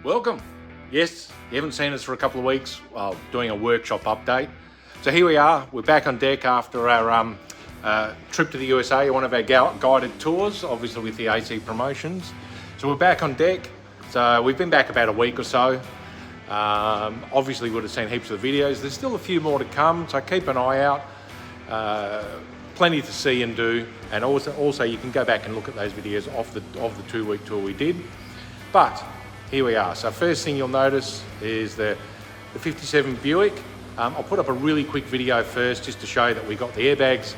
Welcome. Yes, you haven't seen us for a couple of weeks, doing a workshop update. So here we are, we're back on deck after our trip to the USA, one of our guided tours, obviously with the AC Promotions. So we're back on deck. So we've been back about a week or so. Obviously would have seen heaps of videos. There's still a few more to come, so keep an eye out. Plenty to see and do, and also you can go back and look at those videos of the 2-week tour we did. But here we are. So first thing you'll notice is the 57 Buick. I'll put up a really quick video first just to show that we got the airbags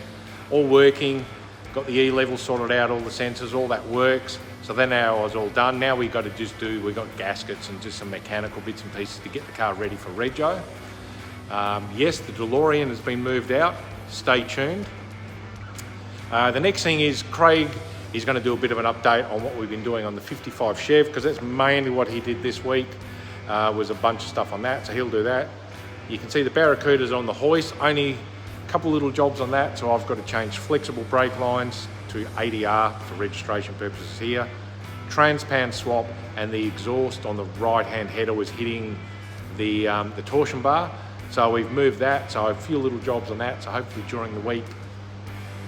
all working, got the E-level sorted out, all the sensors, all that works. So then now it's all done. Now we got gaskets and just some mechanical bits and pieces to get the car ready for rego. Yes, the DeLorean has been moved out. Stay tuned. The next thing is Craig is going to do a bit of an update on what we've been doing on the 55 Chev, because that's mainly what he did this week, was a bunch of stuff on that, so he'll do that. You can see the Barracuda's on the hoist, only a couple little jobs on that, so I've got to change flexible brake lines to ADR for registration purposes here. Transpan swap, and the exhaust on the right-hand header was hitting the torsion bar, so we've moved that, so a few little jobs on that, so hopefully during the week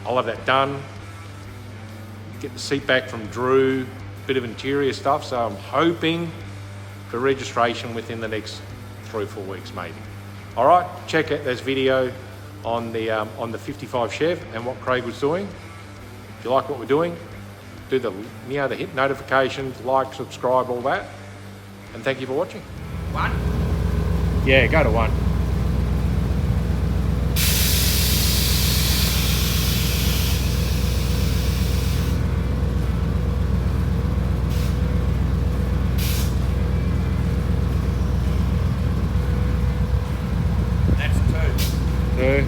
I'll have that done. Get the seat back from Drew, bit of interior stuff, so I'm hoping for registration within the next 3 or 4 weeks maybe. All right, check out this video on the 55 Chev and what Craig was doing. If you like what we're doing, do the hit notifications, like, subscribe, all that, and thank you for watching. 1? Yeah, go to 1. That's 2.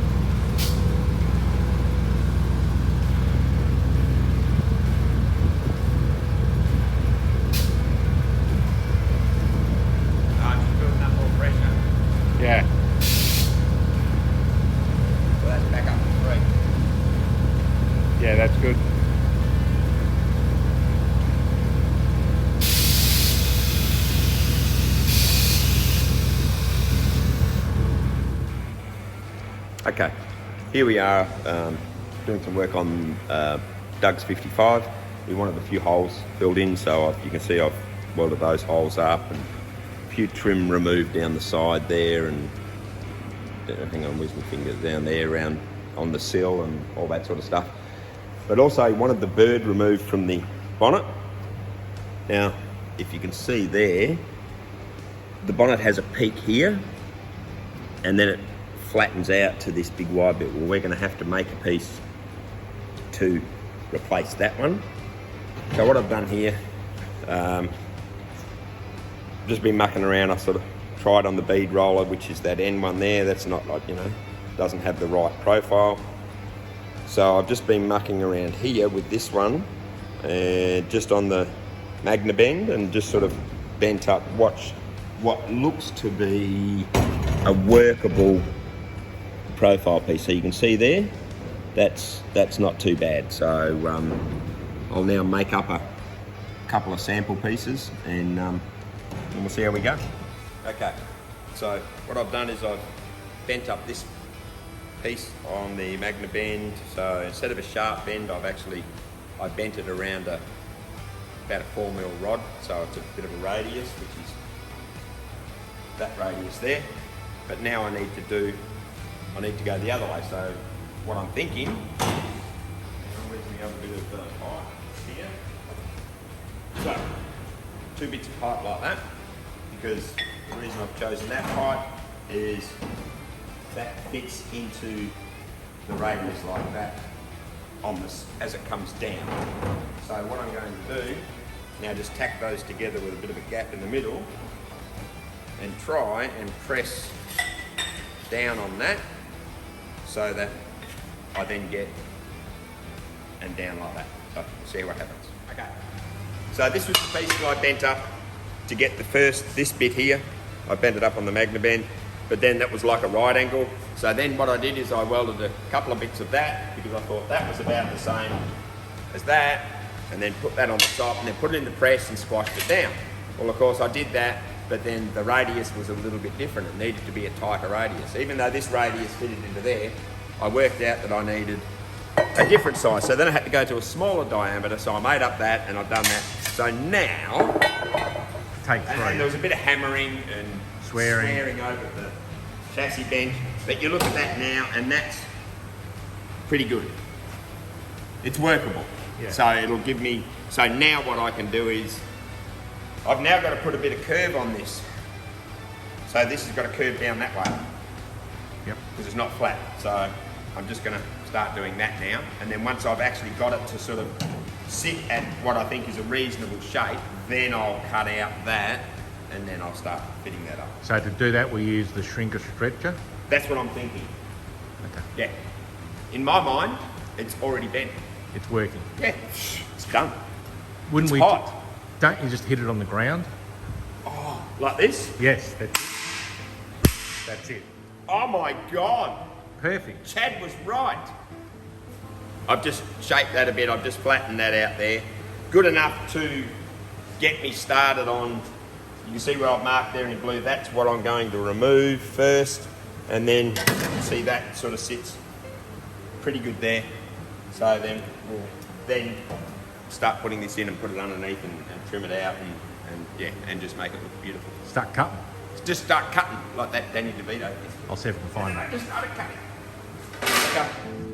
Yeah. Well, that's back up to 3. Yeah, that's good. Okay, here we are doing some work on Doug's 55. We wanted a few holes filled in, so you can see I've welded those holes up and a few trim removed down the side there, and hang on, where's my finger, down there around on the sill and all that sort of stuff. But also wanted the bird removed from the bonnet. Now, if you can see there, the bonnet has a peak here, and then it flattens out to this big wide bit. Well, we're going to have to make a piece to replace that one. So what I've done here, just been mucking around. I sort of tried on the bead roller, which is that end one there. That's not like, doesn't have the right profile. So I've just been mucking around here with this one, just on the magna bend, and just sort of bent up what looks to be a workable profile piece. So you can see there, that's not too bad. So I'll now make up a couple of sample pieces, and we'll see how we go. Okay, so what I've done is I've bent up this piece on the magna bend. So instead of a sharp bend, I bent it around about a 4mm rod, so it's a bit of a radius, which is that radius there. But now I need to go the other way. So what I'm thinking, where's the other bit of pipe here? So 2 bits of pipe like that, because the reason I've chosen that pipe is that fits into the radius like that on this as it comes down. So what I'm going to do now, just tack those together with a bit of a gap in the middle and try and press down on that, so that I then get and down like that. So we'll see what happens. Okay. So this was the piece that I bent up to get this bit here. I bent it up on the magna bend, but then that was like a right angle. So then what I did is I welded a couple of bits of that, because I thought that was about the same as that, and then put that on the top, and then put it in the press and squashed it down. Well, of course, I did that, but then the radius was a little bit different. It needed to be a tighter radius. Even though this radius fitted into there, I worked out that I needed a different size. So then I had to go to a smaller diameter, so I made up that and I've done that. So now, and there was a bit of hammering and swearing over the chassis bench, but you look at that now and that's pretty good. It's workable. Yeah. So it'll give me, so now what I can do is, I've now got to put a bit of curve on this. So this has got to curve down that way. Yep. Because it's not flat. So I'm just going to start doing that now. And then once I've actually got it to sort of sit at what I think is a reasonable shape, then I'll cut out that and then I'll start fitting that up. So to do that, we use the shrinker stretcher? That's what I'm thinking. Okay. Yeah. In my mind, it's already bent. It's working. Yeah, it's done. Wouldn't it's we? hot. Don't you just hit it on the ground? Oh, like this? Yes, that's it. That's it. Oh my God. Perfect. Chad was right. I've just shaped that a bit. I've just flattened that out there. Good enough to get me started on, you can see where I've marked there in blue, that's what I'm going to remove first. And then see that sort of sits pretty good there. So then we'll then start putting this in and put it underneath and trim it out and yeah, and just make it look beautiful. Start cutting. Just start cutting like that Danny DeVito. I'll see if I can find that. Just start cutting. Okay.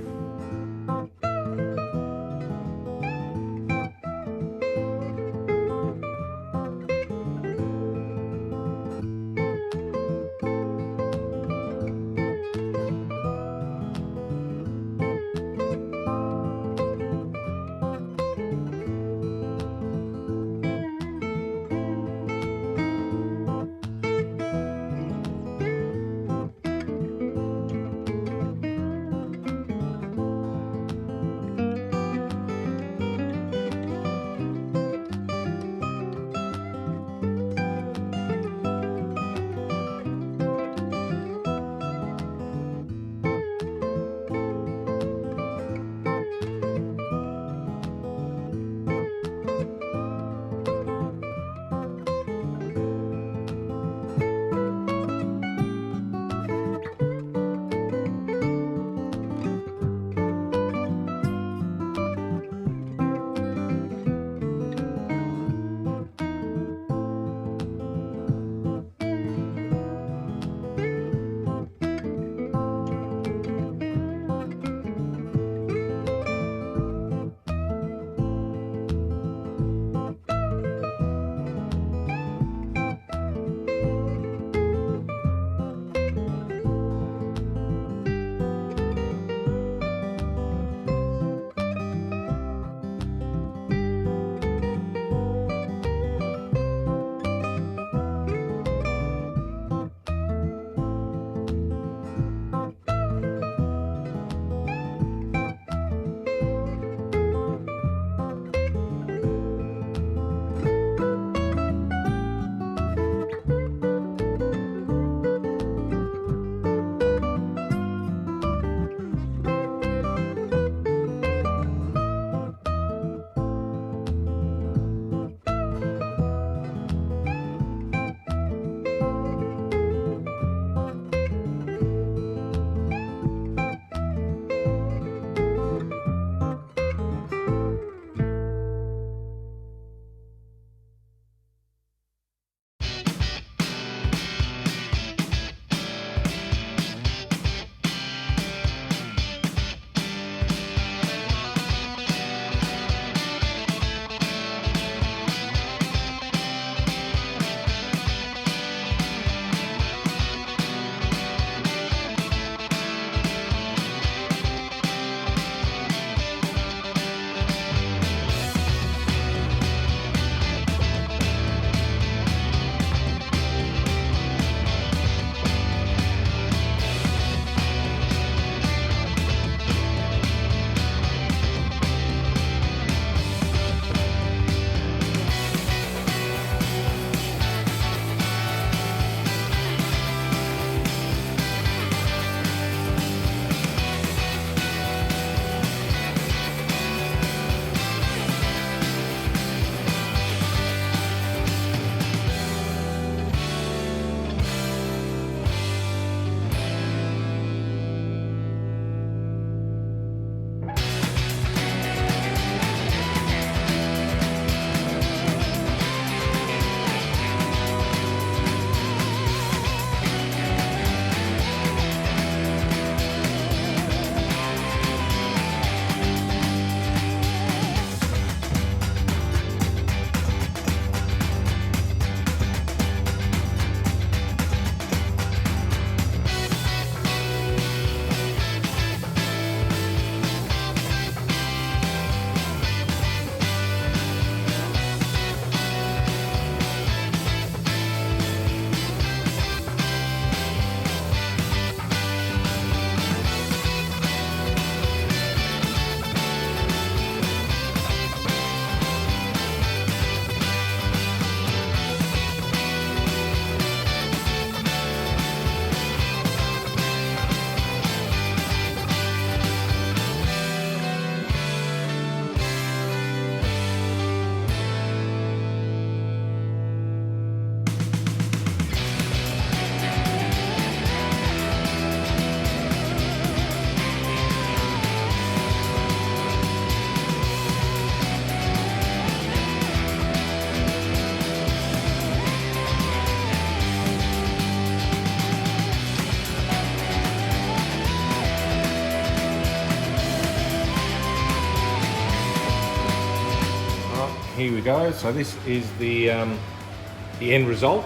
here we go. So this is the end result.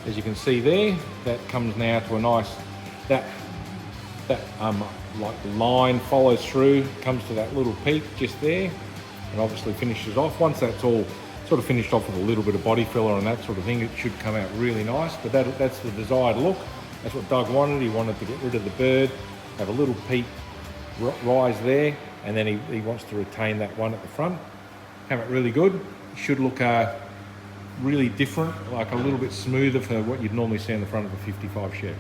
As you can see there, that comes now to a nice, that like the line follows through, comes to that little peak just there, and obviously finishes off. Once that's all sort of finished off with a little bit of body filler and that sort of thing, it should come out really nice. But that's the desired look. That's what Doug wanted. He wanted to get rid of the bird, have a little peak rise there, and then he wants to retain that one at the front. Have it really good. It should look really different, like a little bit smoother for what you'd normally see on the front of a 55 Chev.